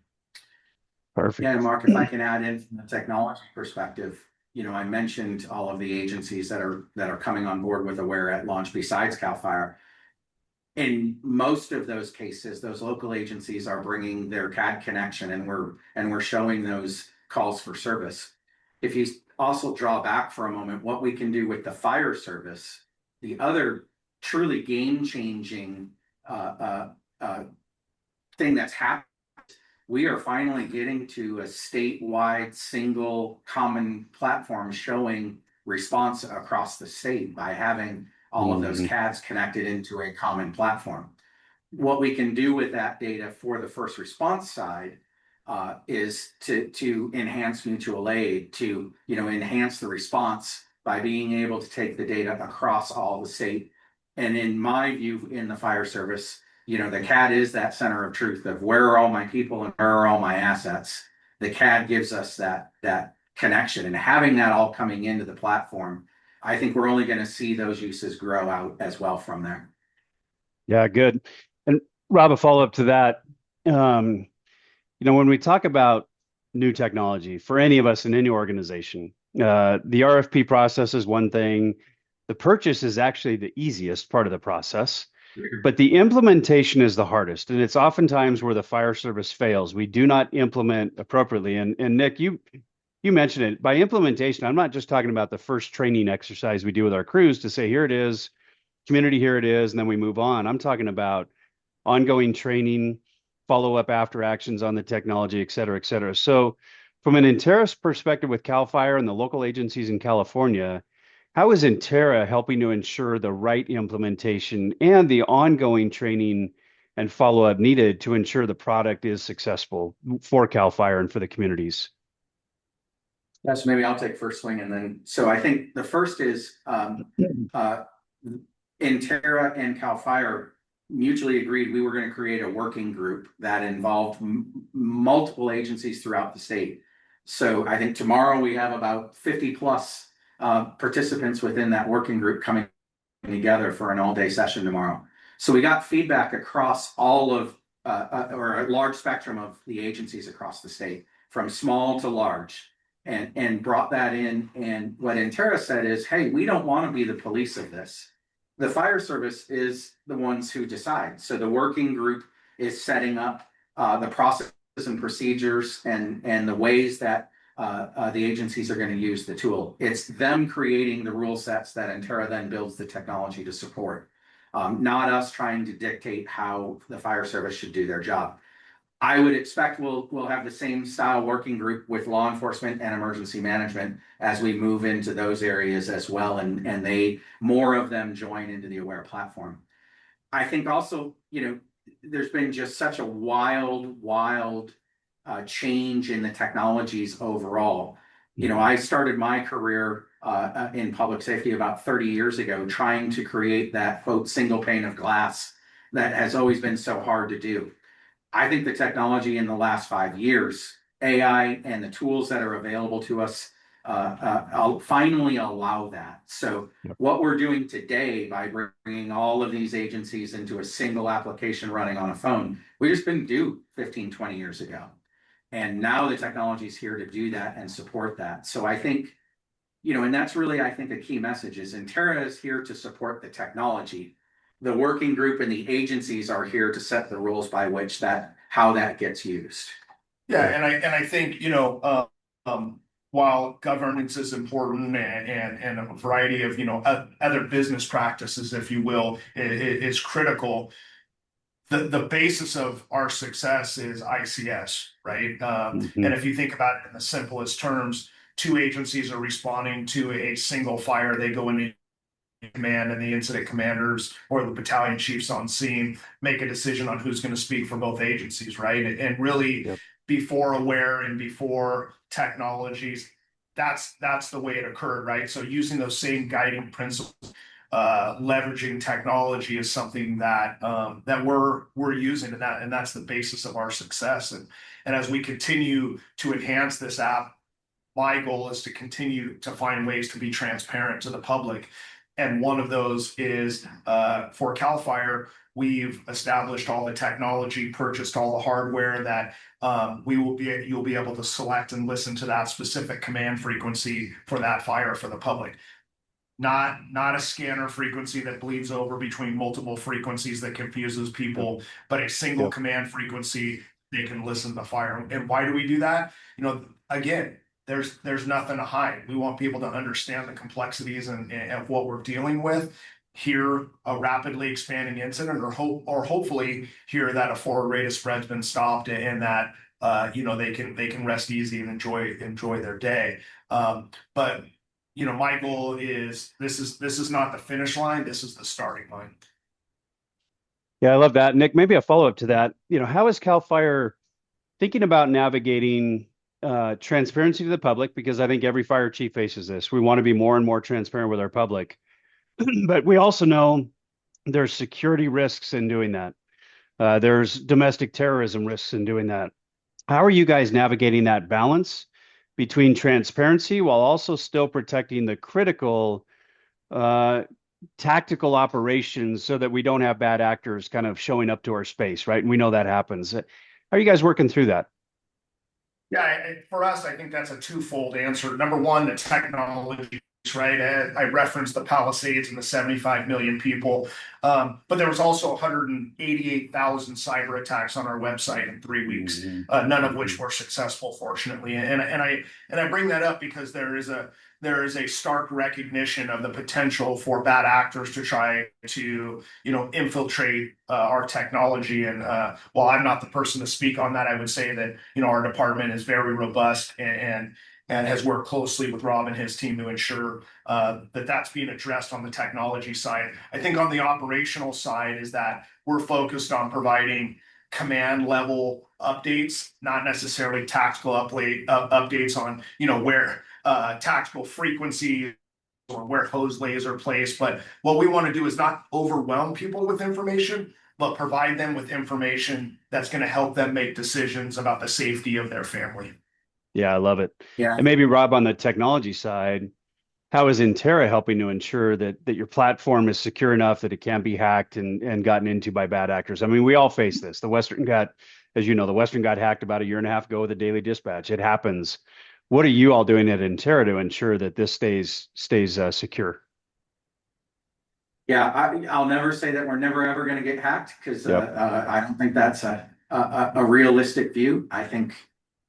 Perfect. Yeah, and Mark, if I can add in from the technology perspective, I mentioned all of the agencies that are coming on board with Aware at launch besides CAL FIRE. In most of those cases, those local agencies are bringing their CAD connection, and we're showing those calls for service. If you also draw back for a moment, what we can do with the fire service, the other truly game-changing thing that's happened, we are finally getting to a statewide single common platform showing response across the state by having all of those CADs connected into a common platform. What we can do with that data for the first response side is to enhance mutual aid, to enhance the response by being able to take the data across all the state. And in my view, in the fire service, the CAD is that center of truth of where are all my people and where are all my assets. The CAD gives us that connection, and having that all coming into the platform, I think we're only going to see those uses grow out as well from there. Yeah, good. And Rob, a follow up to that. When we talk about new technology for any of us in any organization, the RFP process is one thing. The purchase is actually the easiest part of the process, but the implementation is the hardest. And it's oftentimes where the fire service fails. We do not implement appropriately. And Nick, you mentioned it. By implementation, I'm not just talking about the first training exercise we do with our crews to say, here it is, community, here it is, and then we move on. I'm talking about ongoing training, follow up after actions on the technology, et cetera, et cetera. So from an Interis perspective with CAL FIRE and the local agencies in California, how is Intera helping to ensure the right implementation and the ongoing training and follow up needed to ensure the product is successful for CAL FIRE and for the communities? Yeah, so maybe I'll take first swing, and then so I think the first is Intera and CAL FIRE mutually agreed we were going to create a working group that involved multiple agencies throughout the state. So I think tomorrow we have about 50 plus participants within that working group coming together for an all-day session tomorrow. So we got feedback across all of or a large spectrum of the agencies across the state, from small to large, and brought that in. And what Intera said is, hey, we don't want to be the police of this. The fire service is the ones who decide. So the working group is setting up the processes and procedures and the ways that the agencies are going to use the tool. It's them creating the rule sets that Entera then builds the technology to support, not us trying to dictate how the fire service should do their job. I would expect we'll have the same style working group with law enforcement and emergency management as we move into those areas as well, and they more of them join into the Aware platform. I think also, there's been just such a wild change in the technologies overall. I started my career in public safety about 30 years ago, trying to create that quote single pane of glass that has always been so hard to do. I think the technology in the last 5 years, AI and the tools that are available to us, finally allow that. So Yep. what we're doing today by bringing all of these agencies into a single application running on a phone, we just been do 15, 20 years ago. And now the technology is here to do that and support that. So I think, and that's really, I think, a key message is Entera is here to support the technology. The working group and the agencies are here to set the rules by which how that gets used. Yeah, and I think while governance is important and a variety of other business practices, if you will, is critical. The basis of our success is ICS, right? Mhm. And if you think about it in the simplest terms, two agencies are responding to a single fire. They go into command, and the incident commanders or the battalion chiefs on scene make a decision on who's going to speak for both agencies, right? And really, Yep. before Aware and before technologies, that's the way it occurred, right? So using those same guiding principles, leveraging technology is something that that we're using, and that's the basis of our success. And as we continue to enhance this app, my goal is to continue to find ways to be transparent to the public. And one of those is for CAL FIRE, we've established all the technology, purchased all the hardware that you'll be able to select and listen to that specific command frequency for that fire for the public. Not a scanner frequency that bleeds over between multiple frequencies that confuses people, but a single Yep. command frequency they can listen to fire. And why do we do that? Again, there's nothing to hide. We want people to understand the complexities and of what we're dealing with. Hear a rapidly expanding incident, or hopefully hear that a forward rate of spread's been stopped, and that they can rest easy and enjoy their day. But my goal is this is not the finish line. This is the starting line. Yeah, I love that. Nick, maybe a follow-up to that. How is CAL FIRE thinking about navigating transparency to the public? Because I think every fire chief faces this. We want to be more and more transparent with our public, but we also know there's security risks in doing that. There's domestic terrorism risks in doing that. How are you guys navigating that balance between transparency while also still protecting the critical tactical operations so that we don't have bad actors kind of showing up to our space, right? And we know that happens. How are you guys working through that? Yeah, for us, I think that's a twofold answer. Number one, the technology, right? I referenced the Palisades and the 75 million people, but there was also 188,000 cyber attacks on our website in 3 weeks, none of which were successful, fortunately. And I bring that up because there is a stark recognition of the potential for bad actors to try to infiltrate our technology. And while I'm not the person to speak on that, I would say that our department is very robust and has worked closely with Rob and his team to ensure that that's being addressed on the technology side. I think on the operational side is that we're focused on providing command level updates, not necessarily tactical updates on where tactical frequency or where hose lays are placed. But what we want to do is not overwhelm people with information, but provide them with information that's going to help them make decisions about the safety of their family. Yeah, I love it. Yeah. And maybe Rob, on the technology side, how is Intera helping to ensure that your platform is secure enough that it can't be hacked and gotten into by bad actors? I mean, we all face this. As you know, the Western got hacked about a year and a half ago with the Daily Dispatch. It happens. What are you all doing at Intera to ensure that this stays secure? Yeah, I'll never say that we're never ever going to get hacked because Yep. I don't think that's a realistic view. I think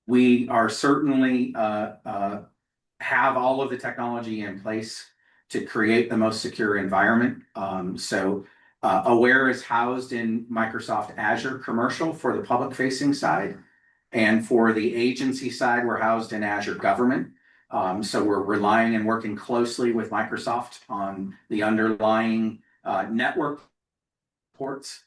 we are certainly have all of the technology in place to create the most secure environment. Aware is housed in Microsoft Azure Commercial for the public facing side. And for the agency side, we're housed in Azure Government. So we're relying and working closely with Microsoft on the underlying network ports.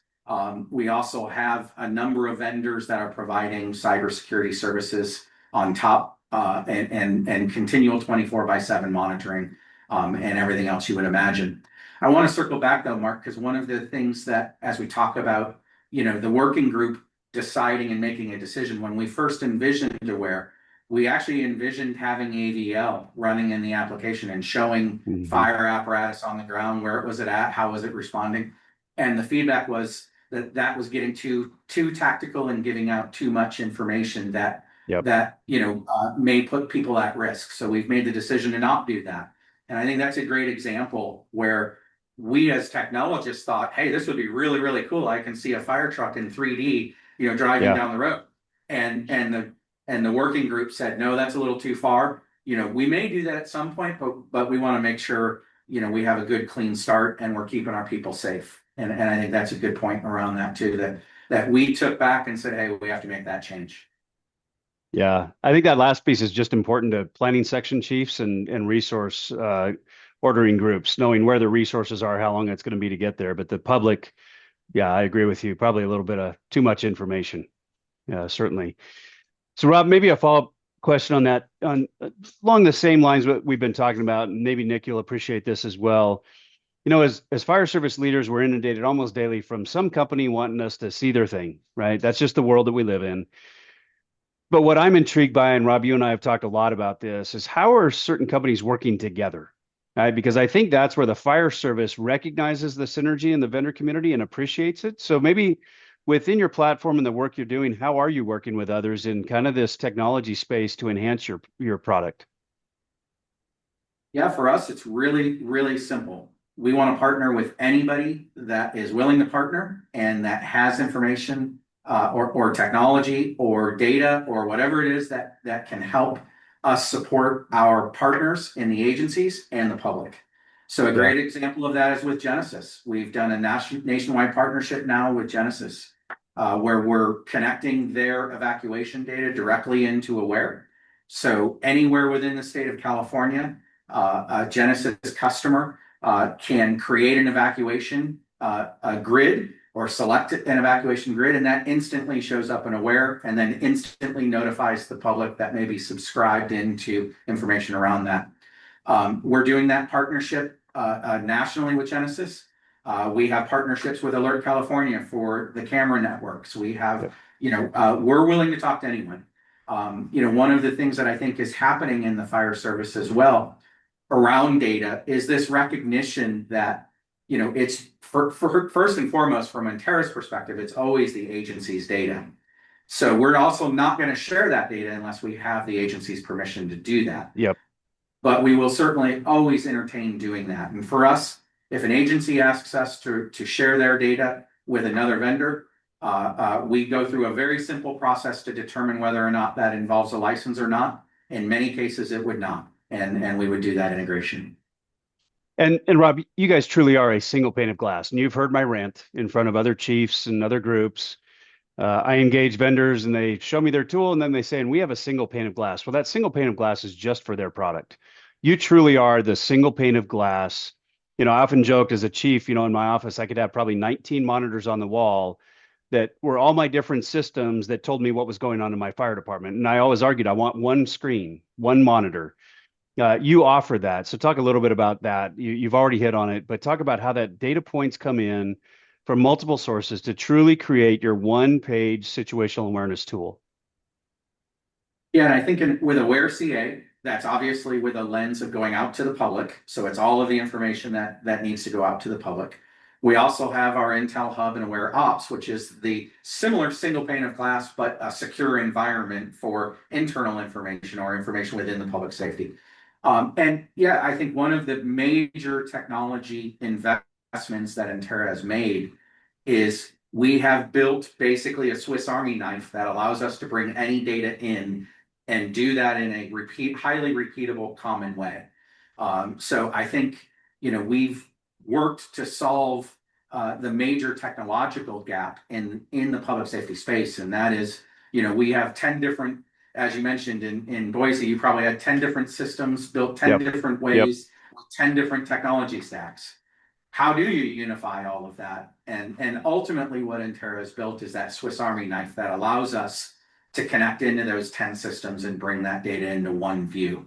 We also have a number of vendors that are providing cybersecurity services on top and continual 24/7 monitoring and everything else you would imagine. I want to circle back though, Mark, because one of the things that as we talk about, the working group deciding and making a decision, when we first envisioned Aware, we actually envisioned having AVL running in the application and showing fire apparatus on the ground, where it was at, how was it responding. And the feedback was that was getting too tactical and giving out too much information that Yep. may put people at risk. So we've made the decision to not do that. And I think that's a great example where we as technologists thought, hey, this would be really, really cool. I can see a fire truck in 3D, driving Yeah. down the road. And the working group said, no, that's a little too far. We may do that at some point, but we want to make sure, we have a good clean start and we're keeping our people safe. And I think that's a good point around that too, that we took back and said, hey, we have to make that change. Yeah, I think that last piece is just important to planning section chiefs and resource ordering groups, knowing where the resources are, how long it's going to be to get there. But the public, yeah, I agree with you. Probably a little bit of too much information. Yeah, certainly. So, Rob, maybe a follow-up question on that, on along the same lines what we've been talking about, and maybe Nick, you'll appreciate this as well. As fire service leaders, we're inundated almost daily from some company wanting us to see their thing, right? That's just the world that we live in. But what I'm intrigued by, and Rob, you and I have talked a lot about this, is how are certain companies working together? Right? Because I think that's where the fire service recognizes the synergy in the vendor community and appreciates it. So maybe within your platform and the work you're doing, how are you working with others in kind of this technology space to enhance your product? Yeah, for us, it's really, really simple. We want to partner with anybody that is willing to partner and that has information or technology or data or whatever it is that can help us support our partners in the agencies and the public. So a Yeah. great example of that is with Genesis. We've done a nationwide partnership now with Genesis, where we're connecting their evacuation data directly into Aware. So anywhere within the state of California, a Genesis customer can create an evacuation a grid or select an evacuation grid, and that instantly shows up in Aware and then instantly notifies the public that may be subscribed into information around that. We're doing that partnership nationally with Genesis. We have partnerships with Alert California for the camera networks. We have, we're willing to talk to anyone. One of the things that I think is happening in the fire service as well around data is this recognition that, it's for first and foremost, from Anterra's perspective, it's always the agency's data. So we're also not going to share that data unless we have the agency's permission to do that. Yep. But we will certainly always entertain doing that. And for us, if an agency asks us to share their data with another vendor, we go through a very simple process to determine whether or not that involves a license or not. In many cases, it would not. And we would do that integration. And Rob, you guys truly are a single pane of glass. And you've heard my rant in front of other chiefs and other groups. I engage vendors and they show me their tool and then they say, and we have a single pane of glass. Well, that single pane of glass is just for their product. You truly are the single pane of glass. I often joked as a chief, in my office, I could have probably 19 monitors on the wall that were all my different systems that told me what was going on in my fire department. And I always argued, I want one screen, one monitor. You offer that. So talk a little bit about that. You've already hit on it, but talk about how that data points come in from multiple sources to truly create your one-page situational awareness tool. Yeah, and I think with Aware CA, that's obviously with a lens of going out to the public. So it's all of the information that needs to go out to the public. We also have our Intel Hub and Aware Ops, which is the similar single pane of glass, but a secure environment for internal information or information within the public safety. And yeah, I think one of the major technology investments investments that Intera has made is we have built basically a Swiss Army knife that allows us to bring any data in and do that in a highly repeatable, common way. So I think, we've worked to solve the major technological gap in the public safety space, and that is, we have 10 different, as you mentioned in Boise, you probably had 10 different systems built 10 different ways, with 10 different technology stacks. How do you unify all of that? And ultimately what Intera has built is that Swiss Army knife that allows us to connect into those 10 systems and bring that data into one view.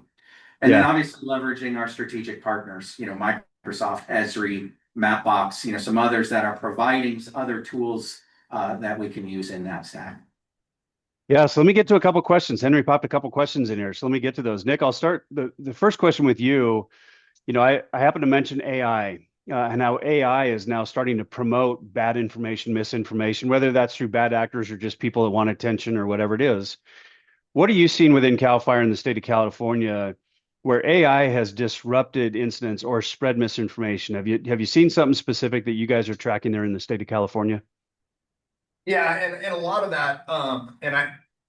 And then obviously leveraging our strategic partners, Microsoft, Esri, Mapbox, some others that are providing other tools that we can use in that stack. Yeah, so let me get to a couple questions. Henry popped a couple questions in here, so let me get to those. Nick, I'll start the first question with you. I happen to mention AI and how AI is now starting to promote bad information, misinformation, whether that's through bad actors or just people that want attention or whatever it is. What are you seeing within CAL FIRE in the state of California where AI has disrupted incidents or spread misinformation? Have you seen something specific that you guys are tracking there in the state of California? Yeah, and a lot of that,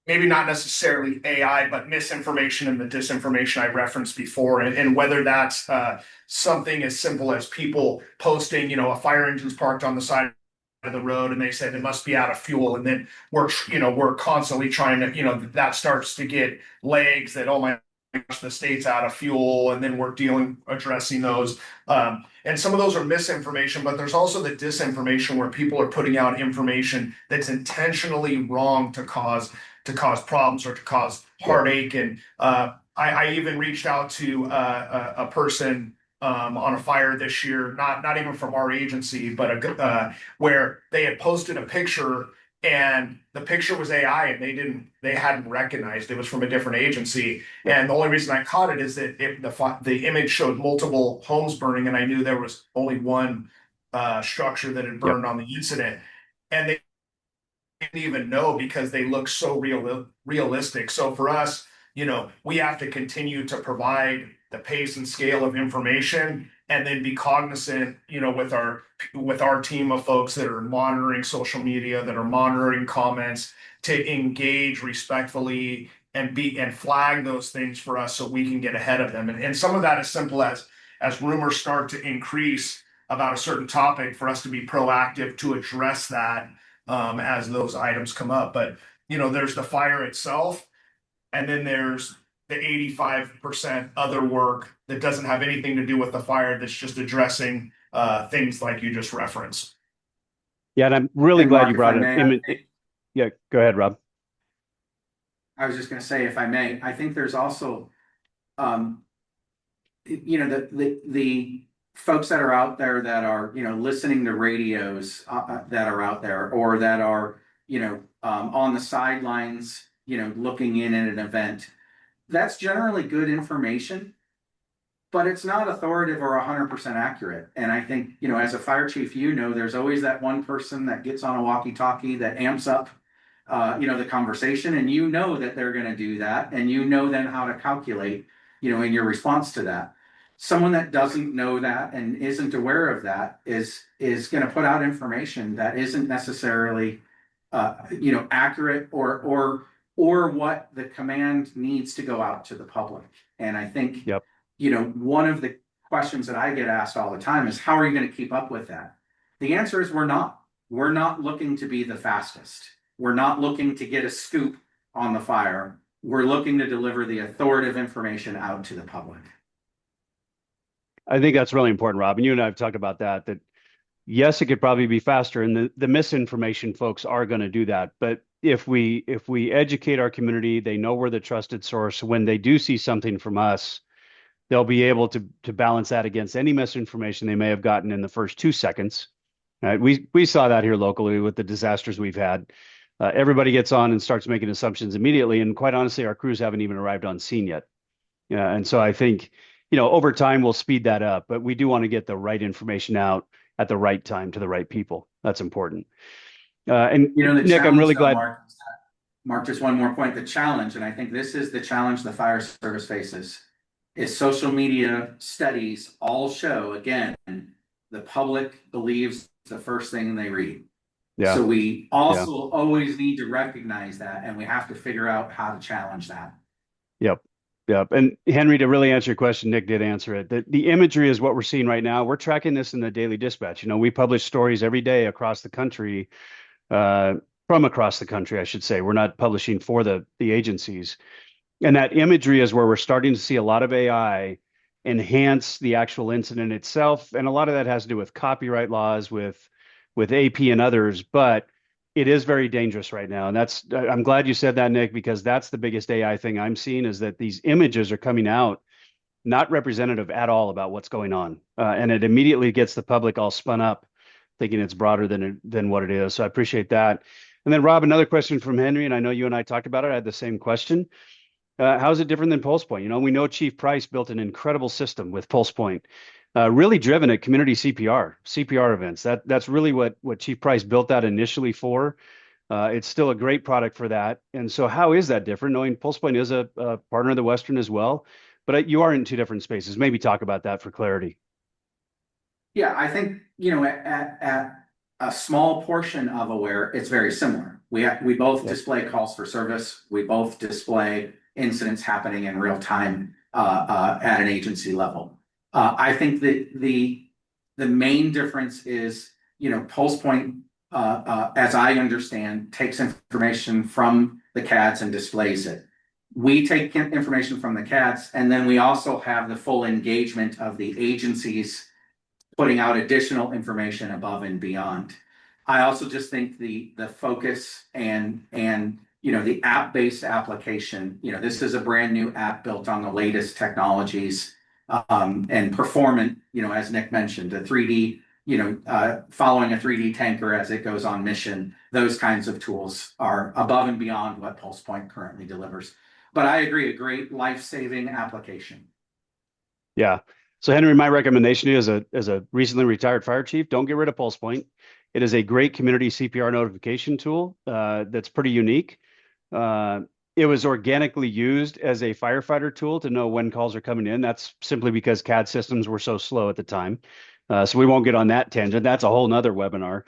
maybe not necessarily AI, but misinformation and the disinformation I referenced before, and whether that's something as simple as people posting, a fire engine's parked on the side of the road and they said it must be out of fuel, and then we're constantly trying to, that starts to get legs that, oh my gosh, the state's out of fuel, and then we're addressing those. And some of those are misinformation, but there's also the disinformation where people are putting out information that's intentionally wrong to cause problems or to cause heartache. And I even reached out to a person on a fire this year, not even from our agency, but where they had posted a picture and the picture was AI and they hadn't recognized it was from a different agency. And the only reason I caught it is that the image showed multiple homes burning, and I knew there was only one structure that had burned on the incident. And they didn't even know because they look so realistic. So for us, we have to continue to provide the pace and scale of information, and then be cognizant, with our team of folks that are monitoring social media, that are monitoring comments, to engage respectfully and flag those things for us so we can get ahead of them. And some of that is simple as rumors start to increase about a certain topic, for us to be proactive to address that as those items come up. But there's the fire itself, and then there's the 85% other work that doesn't have anything to do with the fire, that's just addressing things like you just referenced. Yeah, and I'm really glad Mark, you brought it. Yeah, go ahead, Rob. I was just going to say, if I may, I think there's also, the folks that are out there that are, listening to radios that are out there, or that are, on the sidelines, looking in at an event. That's generally good information, but it's not authoritative or 100% accurate. And I think, as a fire chief, there's always that one person that gets on a walkie-talkie that amps up, the conversation, and that they're going to do that, and then how to calculate, in your response to that. Someone that doesn't know that and isn't aware of that is going to put out information that isn't necessarily, accurate or what the command needs to go out to the public. And I think, one of the questions that I get asked all the time is, how are you going to keep up with that? The answer is we're not. We're not looking to be the fastest. We're not looking to get a scoop on the fire. We're looking to deliver the authoritative information out to the public. I think that's really important, Rob. And you and I have talked about that yes, it could probably be faster, and the misinformation folks are going to do that. But if we educate our community, they know we're the trusted source. When they do see something from us, they'll be able to balance that against any misinformation they may have gotten in the first 2 seconds. Right? We saw that here locally with the disasters we've had. Everybody gets on and starts making assumptions immediately, and quite honestly, our crews haven't even arrived on scene yet. And so I think, over time we'll speed that up, but we do want to get the right information out at the right time to the right people. That's important. And Nick, I'm really glad. Mark, just one more point. The challenge, and I think this is the challenge the fire service faces, is social media studies all show, again, the public believes the first thing they read. Yeah. So we also always need to recognize that, and we have to figure out how to challenge that. Yep. Yep. And Henry, to really answer your question, Nick did answer it. The imagery is what we're seeing right now. We're tracking this in the Daily Dispatch. We publish stories every day across the country, from across the country, I should say. We're not publishing for the agencies. And that imagery is where we're starting to see a lot of AI enhance the actual incident itself. And a lot of that has to do with copyright laws, with AP and others, but it is very dangerous right now. And I'm glad you said that, Nick, because that's the biggest AI thing I'm seeing is that these images are coming out not representative at all about what's going on. And it immediately gets the public all spun up, thinking it's broader than what it is. So I appreciate that. And then, Rob, another question from Henry, and I know you and I talked about it. I had the same question. How is it different than PulsePoint? We know Chief Price built an incredible system with PulsePoint, really driven at community CPR events. That's really what Chief Price built that initially for. It's still a great product for that. And so how is that different? Knowing PulsePoint is a partner of the Western as well, but you are in two different spaces. Maybe talk about that for clarity. Yeah, I think, at a small portion of Aware, it's very similar. We both display calls for service. We both display incidents happening in real time at an agency level. I think that the main difference is, PulsePoint, as I understand, takes information from the CADs and displays it. We take information from the CADs, and then we also have the full engagement of the agencies putting out additional information above and beyond. I also just think the focus and the app-based application, this is a brand new app built on the latest technologies, and performant, as Nick mentioned, a 3D, following a 3D tanker as it goes on mission. Those kinds of tools are above and beyond what PulsePoint currently delivers. But I agree, a great life-saving application. Yeah. So Henry, my recommendation is as a recently retired fire chief, don't get rid of PulsePoint. It is a great community CPR notification tool that's pretty unique. It was organically used as a firefighter tool to know when calls are coming in. That's simply because CAD systems were so slow at the time. So we won't get on that tangent. That's a whole nother webinar.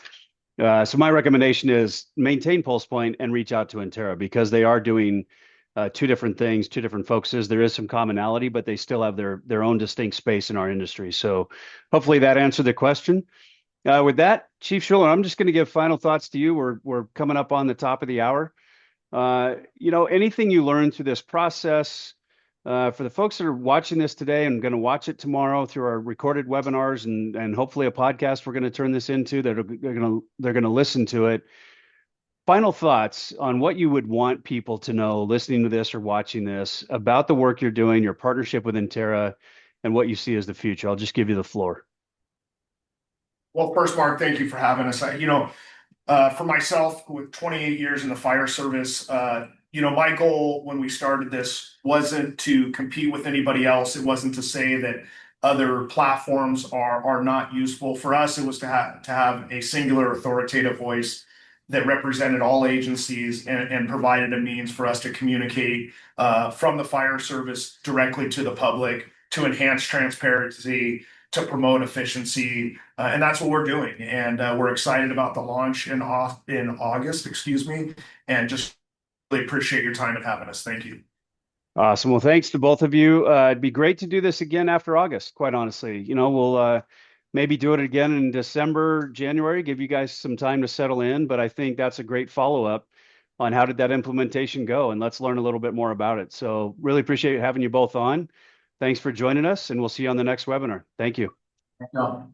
So my recommendation is maintain PulsePoint and reach out to Intera because they are doing two different things, two different focuses. There is some commonality, but they still have their own distinct space in our industry. So hopefully that answered the question. With that, Chief Schuler, I'm just going to give final thoughts to you. We're coming up on the top of the hour. Anything you learned through this process, for the folks that are watching this today and going to watch it tomorrow through our recorded webinars and hopefully a podcast we're going to turn this into, they're going to listen to it. Final thoughts on what you would want people to know listening to this or watching this about the work you're doing, your partnership with Intera, and what you see as the future. I'll just give you the floor. Well, first, Mark, thank you for having us. For myself, with 28 years in the fire service, my goal when we started this wasn't to compete with anybody else. It wasn't to say that other platforms are not useful. For us, it was to have a singular authoritative voice that represented all agencies and provided a means for us to communicate from the fire service directly to the public to enhance transparency, to promote efficiency, and that's what we're doing. And we're excited about the launch in August, and just really appreciate your time and having us. Thank you. Awesome. Well, thanks to both of you. It'd be great to do this again after August, quite honestly. We'll maybe do it again in December, January, give you guys some time to settle in. But I think that's a great follow-up on how did that implementation go, and let's learn a little bit more about it. So really appreciate having you both on. Thanks for joining us, and we'll see you on the next webinar. Thank you. No.